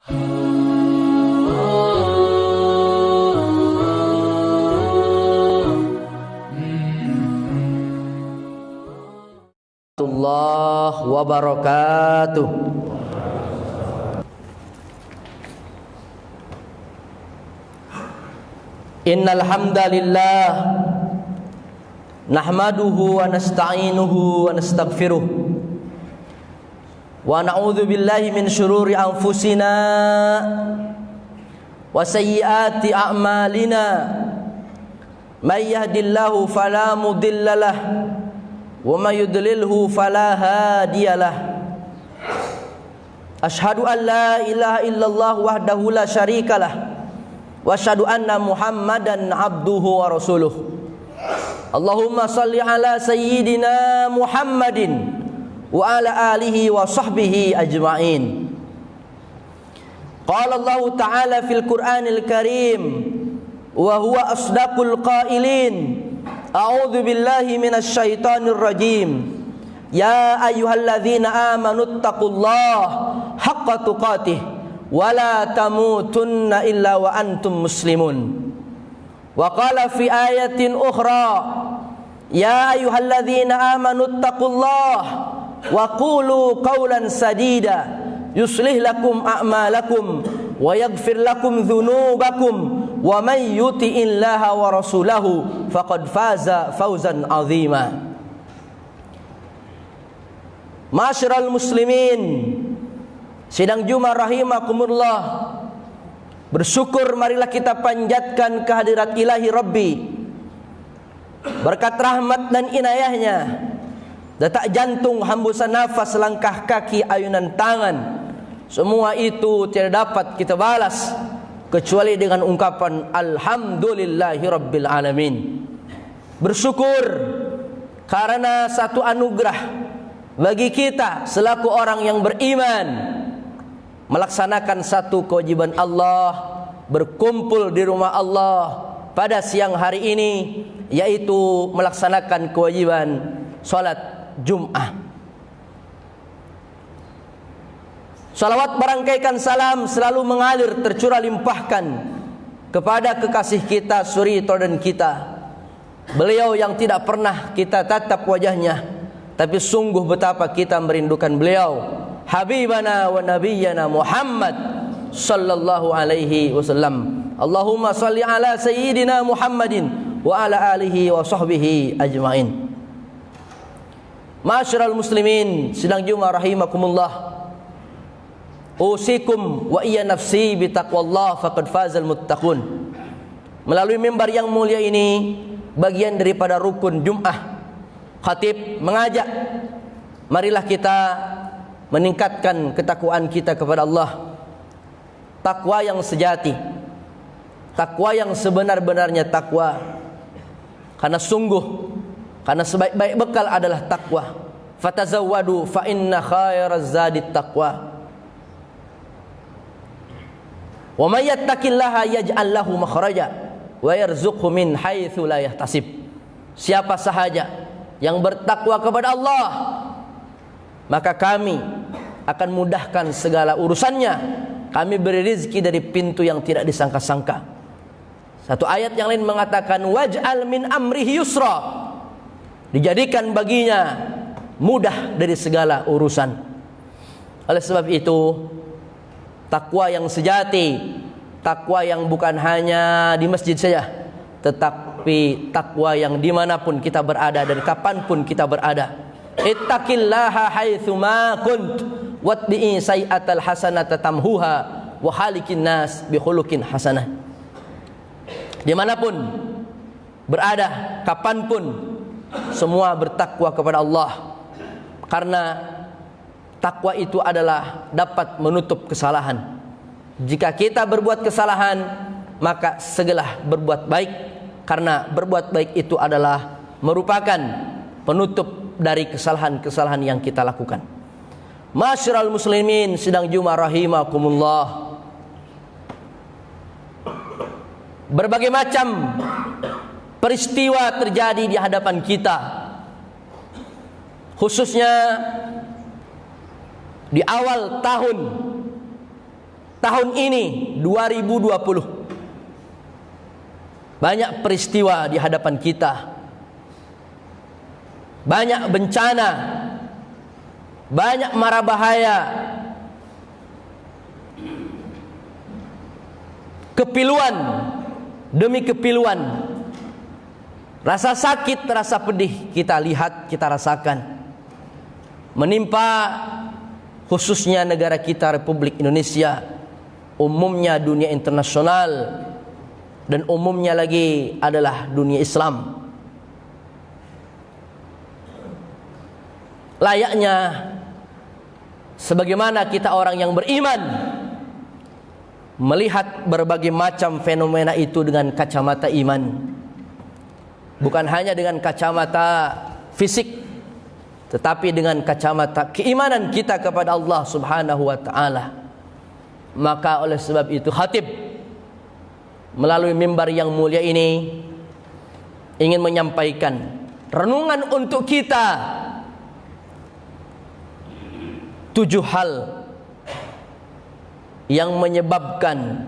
warahmatullahi wabarakatuh. Innal hamdalillah nahmaduhu wa nasta'inuhu wa nastaghfiruh wa na'udzu billahi min syururi anfusina wa sayyiati a'malina. May yahdihillahu fala mudhillalah wa may yudlilhu fala hadiyalah. Asyhadu an la ilaha illallah wahdahu la syarikalah wa asyhadu anna Muhammadan abduhu wa rasuluh. Allahumma salli ala sayyidina Muhammadin wa ala alihi wa sahbihi ajma'in. Qala Allah ta'ala fil Qur'anil Karim wa huwa asdaqul qailin. A'udzu billahi minasy syaithanir rajim. Ya ayyuhalladzina amanu taqullaha haqqa tuqatih wa la tamutunna illa wa antum muslimun. Wa qala fi ayatin ukhra, ya ayyuhalladzina amanu taqullaha wa qulu qawlan sadida yuslih lakum a'malakum wa yaghfir lakum dhunubakum wa may yuti'illaha wa rasulahu faqad faza fawzan 'azima. Ma'asyiral muslimin, sidang Jumat rahimakumullah, bersyukur marilah kita panjatkan kehadirat ilahi Rabbi. Berkat rahmat dan inayahnya, detak jantung, hembusan nafas, langkah kaki, ayunan tangan, semua itu tidak dapat kita balas kecuali dengan ungkapan alhamdulillahi rabbil alamin. Bersyukur karena satu anugerah bagi kita selaku orang yang beriman, melaksanakan satu kewajiban Allah, berkumpul di rumah Allah pada siang hari ini, yaitu melaksanakan kewajiban salat Jum'ah. Salawat barangkaikan salam selalu mengalir tercurah limpahkan kepada kekasih kita, suri teladan kita, beliau yang tidak pernah kita tatap wajahnya, tapi sungguh betapa kita merindukan beliau, habibana wa nabiyyana Muhammad sallallahu alaihi wasallam. Allahumma salli ala sayyidina Muhammadin wa ala alihi wa sahbihi ajmain. Ma'asyiral muslimin, sidang Jumat rahimakumullah, usikum wa iya nafsi bitaqwallah faqad fazal muttaqun. Melalui mimbar yang mulia ini, bagian daripada rukun Jum'ah, khatib mengajak, marilah kita meningkatkan ketakwaan kita kepada Allah. Takwa yang sejati, takwa yang sebenar-benarnya takwa. Karena sungguh, karena sebaik-baik bekal adalah takwa. Fatazawwadu fa inna khairaz zadit taqwa. Wa may yattaqillaha yaj'al lahu makhraja wa yarzuqhu min haitsu la yahtasib. Siapa sahaja yang bertakwa kepada Allah, maka kami akan mudahkan segala urusannya. Kami beri rezeki dari pintu yang tidak disangka-sangka. Satu ayat yang lain mengatakan waj'al min amrihi yusra. Dijadikan baginya mudah dari segala urusan. Oleh sebab itu, takwa yang sejati, takwa yang bukan hanya di masjid saja, tetapi takwa yang dimanapun kita berada dan kapanpun kita berada. Ittaqillaha haitsu ma kunt watbi'i sayyi'atal hasanata tamhuha wa halikin nas bi khuluqin hasanah. Dimanapun berada, kapanpun, semua bertakwa kepada Allah, karena takwa itu adalah dapat menutup kesalahan. Jika kita berbuat kesalahan, maka segeralah berbuat baik, karena berbuat baik itu adalah merupakan penutup dari kesalahan-kesalahan yang kita lakukan. Ma'asyiral muslimin, sidang Jumat rahimakumullah, berbagai macam peristiwa terjadi di hadapan kita, khususnya di awal tahun tahun ini 2020 banyak peristiwa di hadapan kita, banyak bencana, banyak mara bahaya, kepiluan demi kepiluan, rasa sakit, rasa pedih kita lihat, kita rasakan menimpa khususnya negara kita Republik Indonesia, umumnya dunia internasional, dan umumnya lagi adalah dunia Islam. Layaknya sebagaimana kita orang yang beriman melihat berbagai macam fenomena itu dengan kacamata iman, bukan hanya dengan kacamata fisik, tetapi dengan kacamata keimanan kita kepada Allah Subhanahu wa taala. Maka oleh sebab itu khatib melalui mimbar yang mulia ini ingin menyampaikan renungan untuk kita 7 hal yang menyebabkan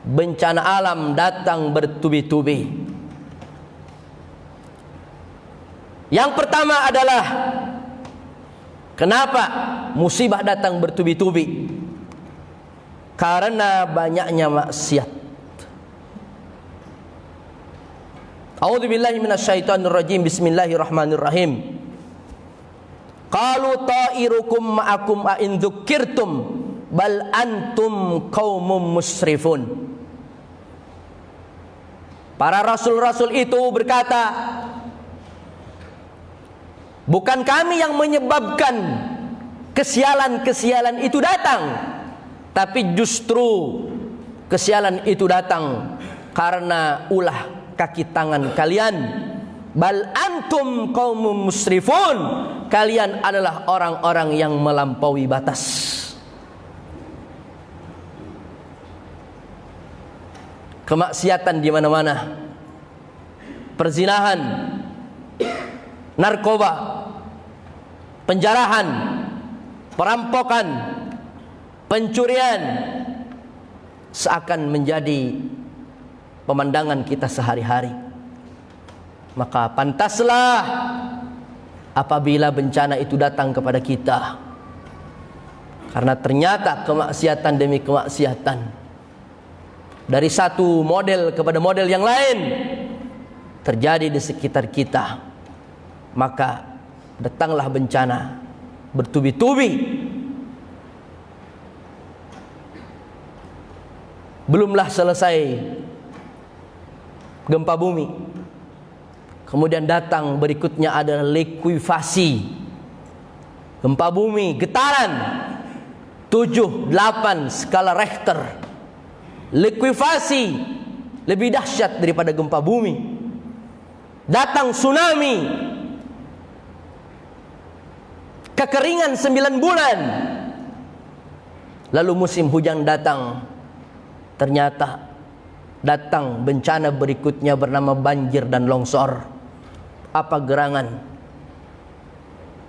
bencana alam datang bertubi-tubi. Yang pertama adalah kenapa musibah datang bertubi-tubi? Karena banyaknya maksiat. A'udzubillahi minasyaitonirrajim. Bismillahirrahmanirrahim. Qalu ta'irukum ma'akum a in dzukkirtum bal antum qaumum musrifun. Para rasul-rasul itu berkata, bukan kami yang menyebabkan kesialan-kesialan itu datang, tapi justru kesialan itu datang karena ulah kaki tangan kalian. Bal antum qaumum musrifun, kalian adalah orang-orang yang melampaui batas. Kemaksiatan di mana-mana, perzinahan, narkoba, penjarahan, perampokan, pencurian seakan menjadi pemandangan kita sehari-hari. Maka pantaslah apabila bencana itu datang kepada kita, karena ternyata kemaksiatan demi kemaksiatan, dari satu model kepada model yang lain terjadi di sekitar kita. Maka datanglah bencana bertubi-tubi. Belumlah selesai gempa bumi, kemudian datang berikutnya adalah likuifasi. Gempa bumi, getaran 7, 8 skala Richter. Likuifasi lebih dahsyat daripada gempa bumi. Datang tsunami, kekeringan 9 bulan. Lalu musim hujan datang, ternyata datang bencana berikutnya bernama banjir dan longsor. Apa gerangan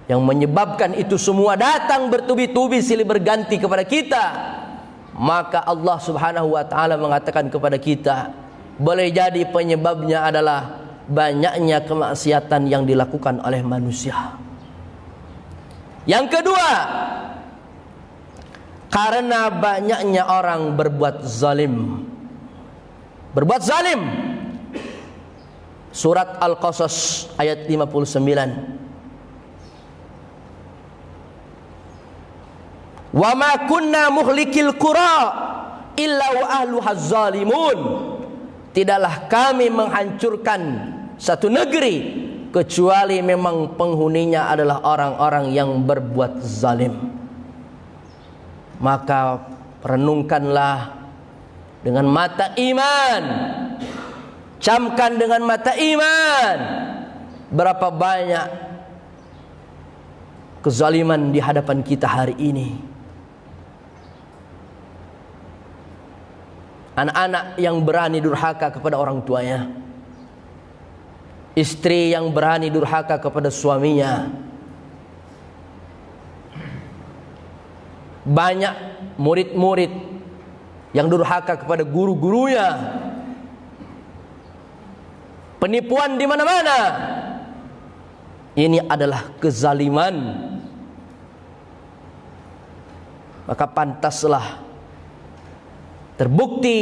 yang menyebabkan itu semua datang bertubi-tubi silih berganti kepada kita? Maka Allah Subhanahu wa taala mengatakan kepada kita, boleh jadi penyebabnya adalah banyaknya kemaksiatan yang dilakukan oleh manusia. Yang kedua, karena banyaknya orang berbuat zalim. Berbuat zalim. Surat Al-Qasas ayat 59. Wa ma kunna muhlikil qura illa wa ahluha zalimun. Tidaklah kami menghancurkan satu negeri kecuali memang penghuninya adalah orang-orang yang berbuat zalim. Maka renungkanlah dengan mata iman, camkan dengan mata iman, berapa banyak kezaliman di hadapan kita hari ini. Anak-anak yang berani durhaka kepada orang tuanya, istri yang berani durhaka kepada suaminya, banyak murid-murid yang durhaka kepada guru-gurunya, penipuan di mana-mana. Ini adalah kezaliman. Maka pantaslah terbukti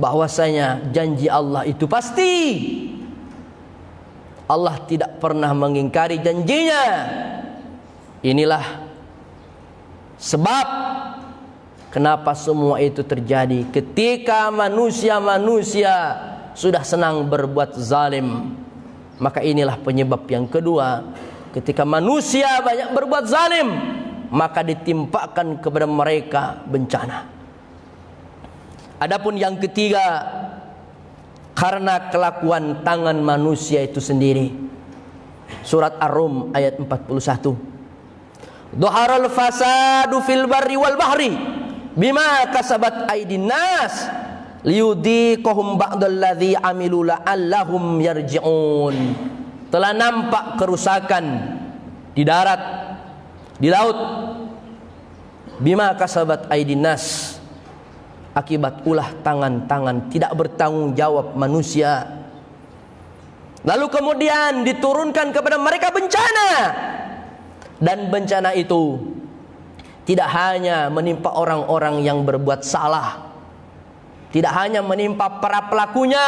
bahwasanya janji Allah itu pasti. Allah tidak pernah mengingkari janjinya. Inilah sebab kenapa semua itu terjadi ketika manusia-manusia sudah senang berbuat zalim. Maka inilah penyebab yang kedua, ketika manusia banyak berbuat zalim, maka ditimpakan kepada mereka bencana. Adapun yang ketiga, karena kelakuan tangan manusia itu sendiri. Surat Ar-Rum ayat 41. Dhaharal fasadu fil barri wal bahri bima kasabat aydin nas liyudhiqahum ba'dalladzi amilu la'allahum yarji'un. Telah nampak kerusakan di darat, di laut, bima kasabat aydin nas, akibat ulah tangan-tangan tidak bertanggung jawab manusia. Lalu kemudian diturunkan kepada mereka bencana. Dan bencana itu tidak hanya menimpa orang-orang yang berbuat salah, tidak hanya menimpa para pelakunya,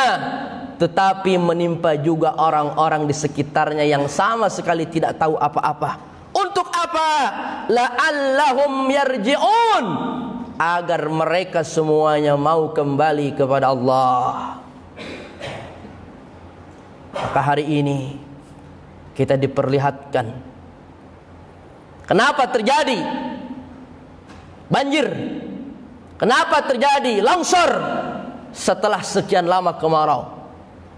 tetapi menimpa juga orang-orang di sekitarnya yang sama sekali tidak tahu apa-apa. Untuk apa? La'allahum yarji'un, agar mereka semuanya mau kembali kepada Allah. Maka hari ini kita diperlihatkan kenapa terjadi banjir, kenapa terjadi longsor setelah sekian lama kemarau.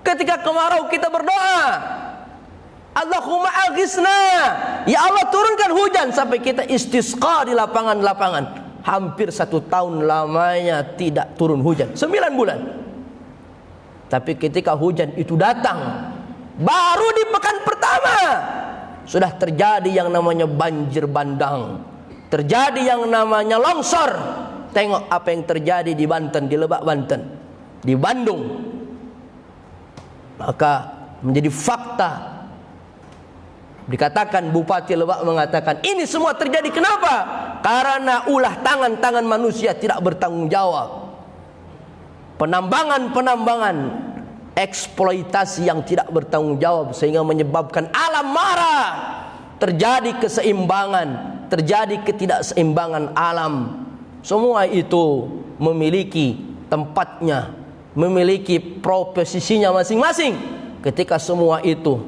Ketika kemarau kita berdoa, Allahumma aghisna, ya Allah turunkan hujan, sampai kita istisqa di lapangan-lapangan. Hampir 1 tahun lamanya tidak turun hujan, 9 bulan. Tapi ketika hujan itu datang, baru di pekan pertama sudah terjadi yang namanya banjir bandang, terjadi yang namanya longsor. Tengok apa yang terjadi di Banten, di Lebak Banten, di Bandung. Maka menjadi fakta, dikatakan Bupati Lebak mengatakan ini semua terjadi kenapa? Karena ulah tangan-tangan manusia tidak bertanggung jawab. Penambangan-penambangan, eksploitasi yang tidak bertanggung jawab, sehingga menyebabkan alam marah. Terjadi keseimbangan, terjadi ketidakseimbangan alam. Semua itu memiliki tempatnya, memiliki posisinya masing-masing. Ketika semua itu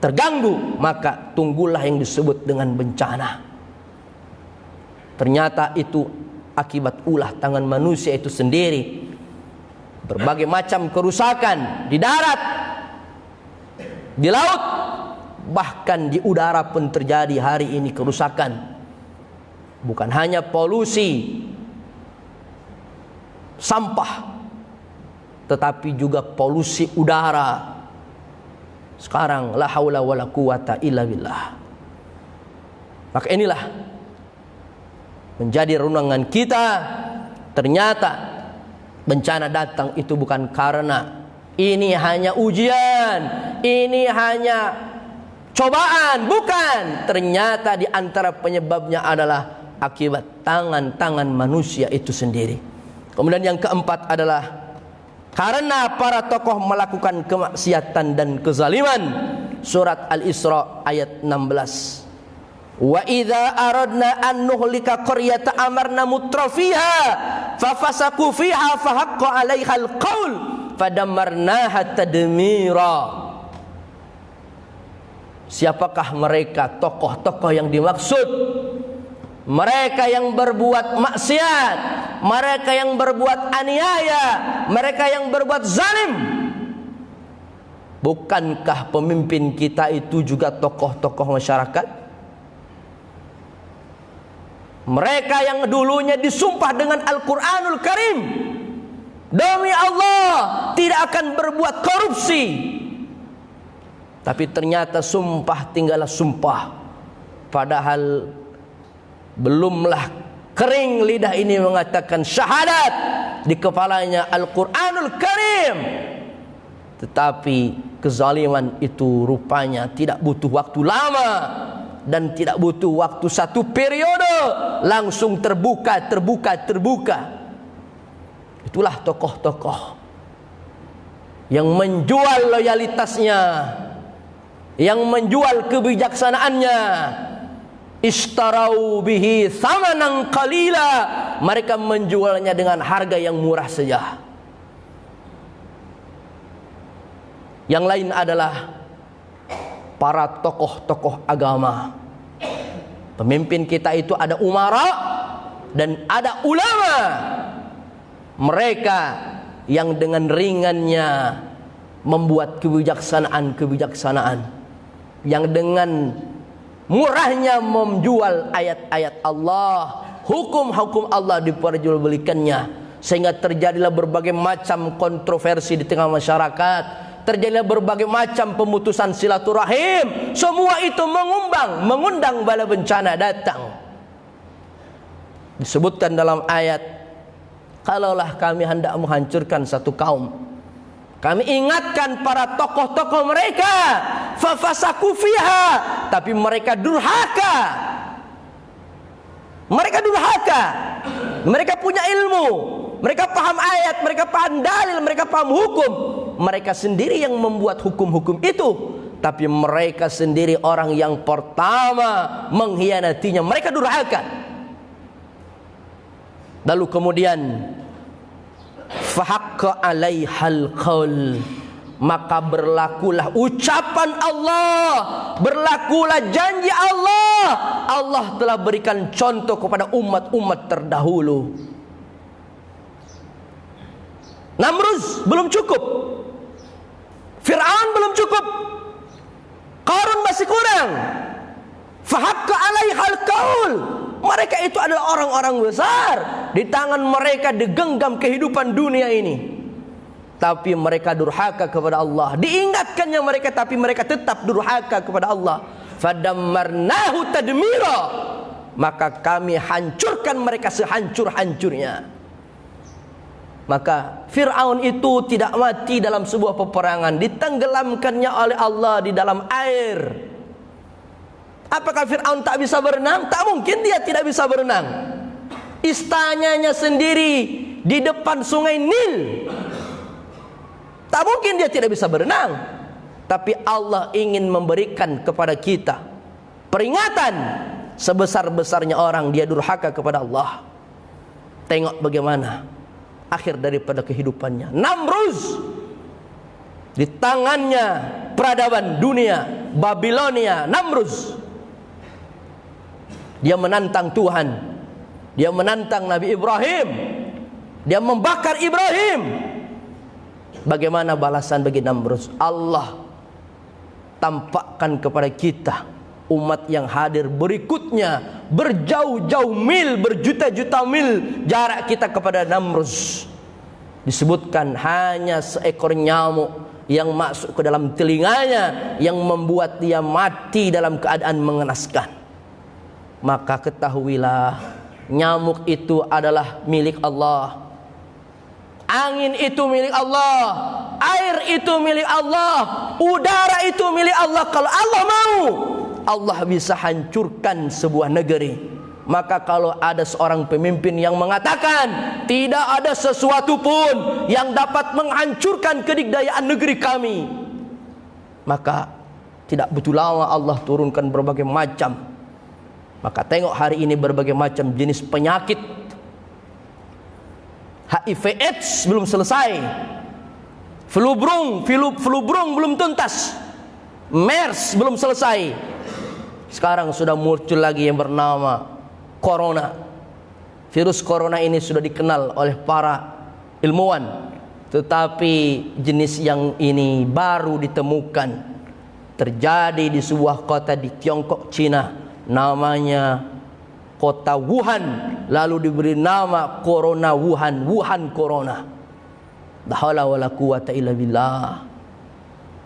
terganggu, maka tunggulah yang disebut dengan bencana. Ternyata itu akibat ulah tangan manusia itu sendiri. Berbagai macam kerusakan di darat, di laut, bahkan di udara pun terjadi hari ini kerusakan. Bukan hanya polusi sampah, tetapi juga polusi udara. Sekarang la haula wala quwata illa billah. Maka inilah menjadi renungan kita. Ternyata bencana datang itu bukan karena ini hanya ujian, ini hanya cobaan, bukan. Ternyata di antara penyebabnya adalah akibat tangan-tangan manusia itu sendiri. Kemudian yang keempat adalah karena para tokoh melakukan kemaksiatan dan kezaliman. Surat Al-Isra ayat 16. Wa idza aradna an nuhlika qaryatan amarna mutrafiha fafasaku fiha fahaqqa 'alaiha al-qaul fadammarnaha tadmira. Siapakah mereka tokoh-tokoh yang dimaksud? Mereka yang berbuat maksiat, mereka yang berbuat aniaya, mereka yang berbuat zalim. Bukankah pemimpin kita itu juga tokoh-tokoh masyarakat? Mereka yang dulunya disumpah dengan Al-Quranul Karim, demi Allah tidak akan berbuat korupsi, tapi ternyata sumpah tinggallah sumpah. Padahal belumlah kering lidah ini mengatakan syahadat di kepalanya Al-Quranul Karim, tetapi kezaliman itu rupanya tidak butuh waktu lama dan tidak butuh waktu satu periode, langsung terbuka. Itulah tokoh-tokoh yang menjual loyalitasnya, yang menjual kebijaksanaannya. Ishtarau bihi thamanan qalila, mereka menjualnya dengan harga yang murah saja. Yang lain adalah para tokoh-tokoh agama. Pemimpin kita itu ada umara dan ada ulama. Mereka yang dengan ringannya membuat kebijaksanaan, yang dengan murahnya menjual ayat-ayat Allah, hukum-hukum Allah diperjualbelikannya, sehingga terjadilah berbagai macam kontroversi di tengah masyarakat, terjadilah berbagai macam pemutusan silaturahim. Semua itu mengundang bala bencana datang. Disebutkan dalam ayat, kalaulah kami hendak menghancurkan satu kaum, kami ingatkan para tokoh-tokoh mereka, fafasaku fiha, tapi mereka durhaka. Mereka punya ilmu, mereka paham ayat, mereka paham dalil, mereka paham hukum. Mereka sendiri yang membuat hukum-hukum itu, tapi mereka sendiri orang yang pertama mengkhianatinya. Mereka durhaka. Lalu kemudian fahaqqa alaihal qaul, maka berlakulah ucapan Allah, berlakulah janji Allah. Allah telah berikan contoh kepada umat-umat terdahulu. Namrud belum cukup, Fir'aun belum cukup, Qarun masih kurang. Fahaqqa alaihal qaul, mereka itu adalah orang-orang besar. Di tangan mereka digenggam kehidupan dunia ini, tapi mereka durhaka kepada Allah. Diingatkannya mereka, tapi mereka tetap durhaka kepada Allah. Fadammarnahu tadmira, maka kami hancurkan mereka sehancur-hancurnya. Maka Fir'aun itu tidak mati dalam sebuah peperangan, ditenggelamkannya oleh Allah di dalam air. Apakah Fir'aun tak bisa berenang? Tak mungkin dia tidak bisa berenang. Istananya sendiri di depan sungai Nil, tak mungkin dia tidak bisa berenang. Tapi Allah ingin memberikan kepada kita peringatan, sebesar-besarnya orang dia durhaka kepada Allah. Tengok bagaimana akhir daripada kehidupannya. Namrud, di tangannya peradaban dunia, Babilonia. Namrud, dia menantang Tuhan, dia menantang Nabi Ibrahim, dia membakar Ibrahim. Bagaimana balasan bagi Namrud? Allah tampakkan kepada kita, umat yang hadir berikutnya, berjauh-jauh mil, berjuta-juta mil jarak kita kepada Namrud. Disebutkan hanya seekor nyamuk yang masuk ke dalam telinganya, yang membuat dia mati dalam keadaan mengenaskan. Maka ketahuilah, nyamuk itu adalah milik Allah, angin itu milik Allah, air itu milik Allah, udara itu milik Allah. Kalau Allah mau, Allah bisa hancurkan sebuah negeri. Maka kalau ada seorang pemimpin yang mengatakan tidak ada sesuatu pun yang dapat menghancurkan kedikdayaan negeri kami, maka tidak butuh lama Allah turunkan berbagai macam. Maka tengok hari ini berbagai macam jenis penyakit. HIV AIDS belum selesai, flu burung belum tuntas, MERS belum selesai. Sekarang sudah muncul lagi yang bernama Corona. Virus Corona ini sudah dikenal oleh para ilmuwan, tetapi jenis yang ini baru ditemukan, terjadi di sebuah kota di Tiongkok, Cina. Namanya kota Wuhan, lalu diberi nama Corona Wuhan, Wuhan Corona. La haula wala quwata illa billah.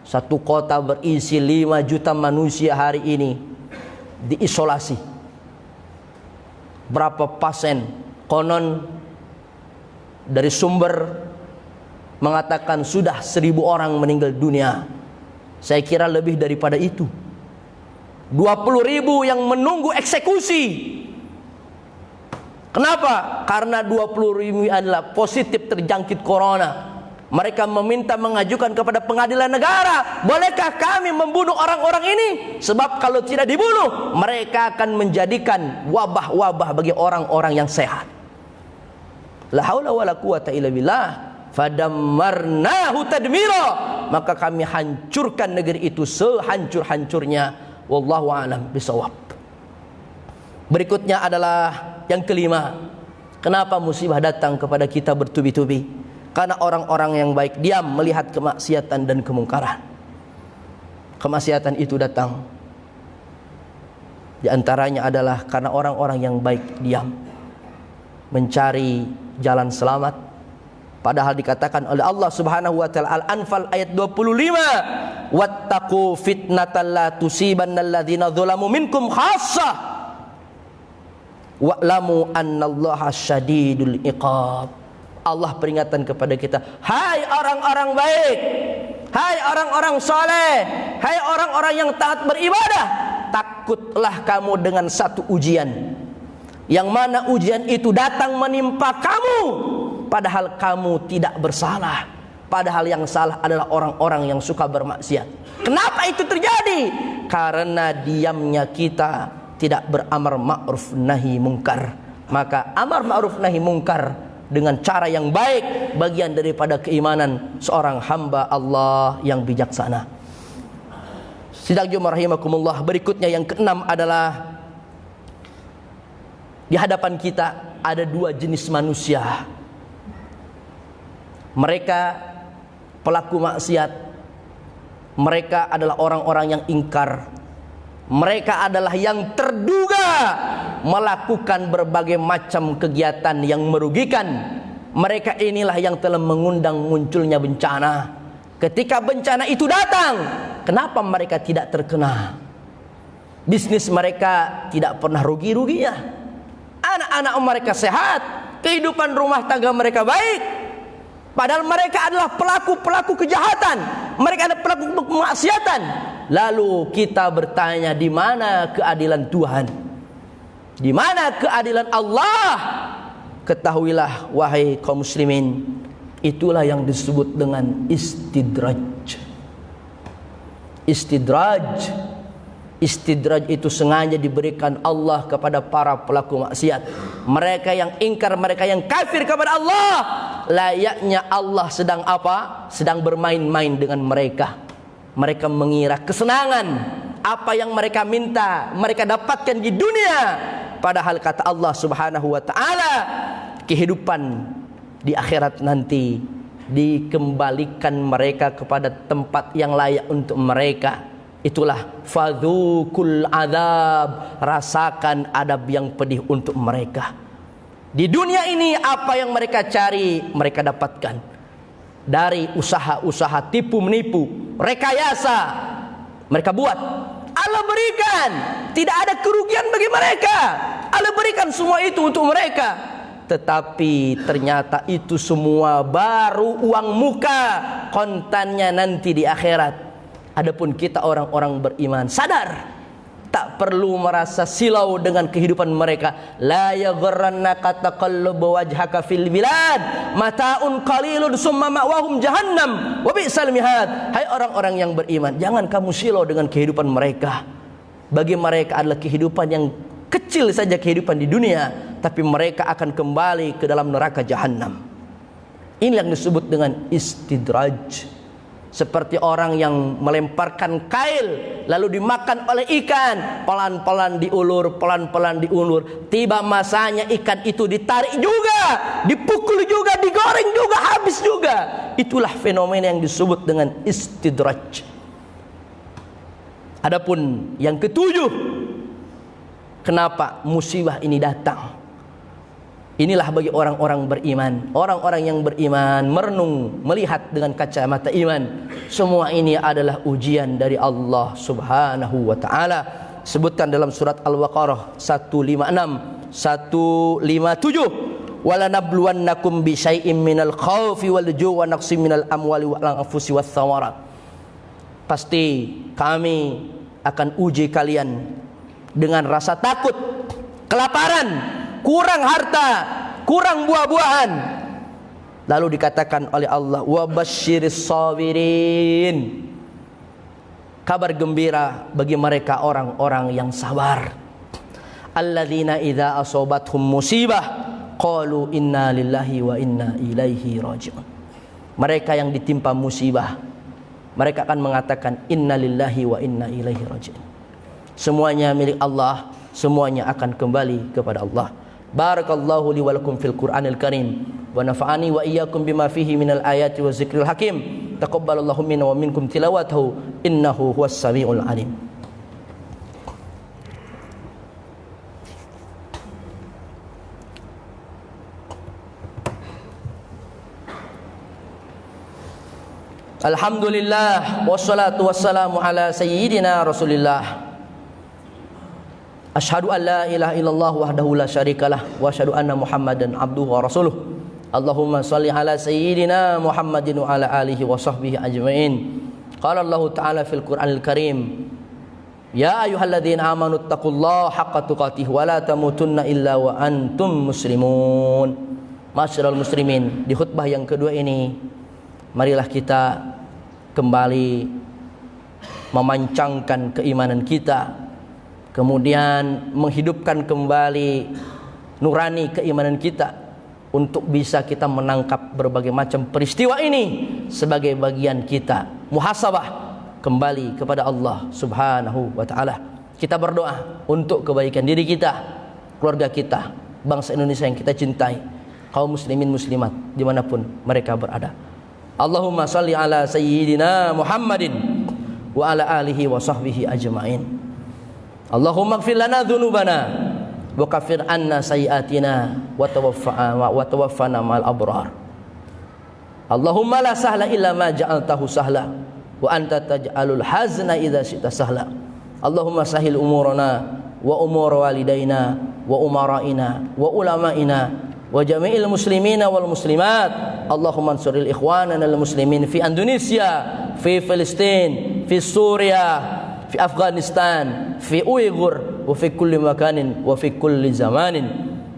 Satu kota berisi 5 juta manusia hari ini diisolasi. berapa pasien, konon dari sumber mengatakan sudah 1000 orang meninggal dunia. Saya kira lebih daripada itu. 20.000 yang menunggu eksekusi. Kenapa? Karena 20.000 adalah positif terjangkit corona. Mereka meminta mengajukan kepada pengadilan negara, bolehkah kami membunuh orang-orang ini? Sebab kalau tidak dibunuh, mereka akan menjadikan wabah-wabah bagi orang-orang yang sehat. La haula wala quwata illa billah. Fadammarnahu tadmira. Maka kami hancurkan negeri itu sehancur-hancurnya. Wallahu a'lam bishawab. Berikutnya adalah yang kelima. Kenapa musibah datang kepada kita bertubi-tubi? Karena orang-orang yang baik diam melihat kemaksiatan dan kemungkaran. Kemaksiatan itu datang di antaranya adalah karena orang-orang yang baik diam mencari jalan selamat. Padahal dikatakan oleh Allah Subhanahu wa taala Al-Anfal ayat 25, wattaqu fitnatan la tusibannal ladzina dzalamu minkum khassah wa'lamu annallaha syadidul iqab. Allah peringatkan kepada kita, hai orang-orang baik, hai orang-orang soleh, hai orang-orang yang taat beribadah, takutlah kamu dengan satu ujian, yang mana ujian itu datang menimpa kamu padahal kamu tidak bersalah, padahal yang salah adalah orang-orang yang suka bermaksiat. Kenapa itu terjadi? Karena diamnya kita tidak beramar ma'ruf nahi mungkar. Maka amar ma'ruf nahi mungkar dengan cara yang baik bagian daripada keimanan seorang hamba Allah yang bijaksana. Sidang Jumat rahimakumullah, berikutnya yang keenam adalah di hadapan kita ada dua jenis manusia. Mereka pelaku maksiat. Mereka adalah orang-orang yang ingkar. Mereka adalah yang terduga melakukan berbagai macam kegiatan yang merugikan. Mereka inilah yang telah mengundang munculnya bencana. Ketika bencana itu datang, kenapa mereka tidak terkena? Bisnis mereka tidak pernah rugi-ruginya. Anak-anak mereka sehat, kehidupan rumah tangga mereka baik. Padahal mereka adalah pelaku-pelaku kejahatan. Mereka adalah pelaku kemaksiatan. Lalu kita bertanya, di mana keadilan Tuhan? Di mana keadilan Allah? Ketahuilah wahai kaum muslimin, itulah yang disebut dengan istidraj. Istidraj. Istidraj itu sengaja diberikan Allah kepada para pelaku maksiat. Mereka yang ingkar, mereka yang kafir kepada Allah. Layaknya Allah sedang apa? Sedang bermain-main dengan mereka. Mereka mengira kesenangan apa yang mereka minta mereka dapatkan di dunia. Padahal kata Allah Subhanahu wa taala, kehidupan di akhirat nanti dikembalikan mereka kepada tempat yang layak untuk mereka. Itulah fadzukul adab, rasakan adab yang pedih untuk mereka. Di dunia ini apa yang mereka cari mereka dapatkan. Dari usaha-usaha tipu menipu, rekayasa mereka buat, Allah berikan, tidak ada kerugian bagi mereka. Allah berikan semua itu untuk mereka. Tetapi ternyata itu semua baru uang muka, kontannya nanti di akhirat. Adapun kita orang-orang beriman sadar, tak perlu merasa silau dengan kehidupan mereka. La yaghurrannaka taqallubu wajhaka fil bilad, mataun qalilun summa ma'wahum jahannam wa bi'sal mihad. Hai orang-orang yang beriman, jangan kamu silau dengan kehidupan mereka. Bagi mereka adalah kehidupan yang kecil saja, kehidupan di dunia, tapi mereka akan kembali ke dalam neraka jahannam. Ini yang disebut dengan istidraj. Seperti orang yang melemparkan kail lalu dimakan oleh ikan, pelan-pelan diulur, pelan-pelan diulur. Tiba masanya ikan itu ditarik juga, dipukul juga, digoreng juga, habis juga. Itulah fenomena yang disebut dengan istidraj. Adapun yang ketujuh, kenapa musibah ini datang? Inilah bagi orang-orang beriman. Orang-orang yang beriman merenung, melihat dengan kacamata iman. Semua ini adalah ujian dari Allah Subhanahu wa taala. Sebutkan dalam surat Al-Baqarah 156, 157, wala nabluwannakum bi syai'im minal khaufi wal ju'i wa naqsim minal amwali wal anfusi wath thamarat. Pasti kami akan uji kalian dengan rasa takut, kelaparan, kurang harta, kurang buah-buahan. Lalu dikatakan oleh Allah, wa basyiris sabirin, kabar gembira bagi mereka orang-orang yang sabar. Alladzina idza asobathum musibah qalu inna lillahi wa inna ilaihi raji'un. Mereka yang ditimpa musibah, mereka akan mengatakan inna lillahi wa inna ilaihi raji'un. Semuanya milik Allah, semuanya akan kembali kepada Allah. Barakallahu li wa lakum fil Qur'anil Karim wa nafa'ani wa iyyakum bima fihi minal ayati wa zikril hakim. Taqabbalallahu minna wa minkum tilawatahu innahu huwas samiul alim. Alhamdulillah wassalatu wassalamu ala sayyidina Rasulillah. Asyhadu an la ilaha illallah wahdahu la syarikalah wa asyhadu anna Muhammadan abduhu wa rasuluh. Allahumma shalli ala sayyidina Muhammadin wa ala alihi wa sahbihi ajmain. Qala Allah Ta'ala fil Qur'anil Karim, ya ayyuhalladzina amanu taqullaha haqqa tuqatih wa la tamutunna illa wa antum muslimun. Masyiral muslimin, di khutbah yang kedua ini marilah kita kembali memancangkan keimanan kita, kemudian menghidupkan kembali nurani keimanan kita untuk bisa kita menangkap berbagai macam peristiwa ini sebagai bagian kita muhasabah kembali kepada Allah Subhanahu wa ta'ala. Kita berdoa untuk kebaikan diri kita, keluarga kita, bangsa Indonesia yang kita cintai, kaum muslimin muslimat dimanapun mereka berada. Allahumma salli ala sayyidina Muhammadin wa ala alihi wa sahbihi ajma'in. Allahumma ighfir lana dhunubana wa kaffir anna sayyi'atina wa tawaffana ma'al abrar. Allahumma la sahla illa ma ja'altahu sahla wa anta taj'alul hazna idza syi'ta sahla. Allahumma sahil umurana wa umur walidaina wa umara'ina wa ulama'ina wa jami'il muslimina wal muslimat. Allahumma ansuril ikhwanana al muslimin fi Indonesia, fi Palestin, fi Suriah, fi Afghanistan, fi Uyghur, wa fi kulli makanin wa fi kulli zamanin.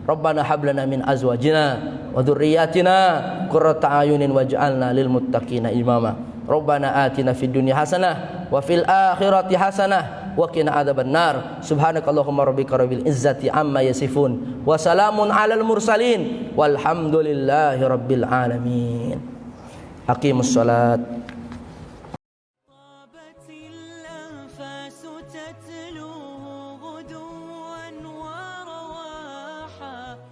Rabbana hab lana min azwajina wa dhurriyyatina qurrata a'yunin waj'alna lil muttaqina imama. Rabbana atina fid dunya hasanah wa fil akhirati hasanah wa qina adzabannar. Subhanakallahumma rabbika rabbil izzati amma yasifun wa salamun alal mursalin walhamdulillahi rabbil alamin. Aqimus salat.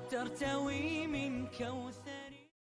ترتوي من كوثر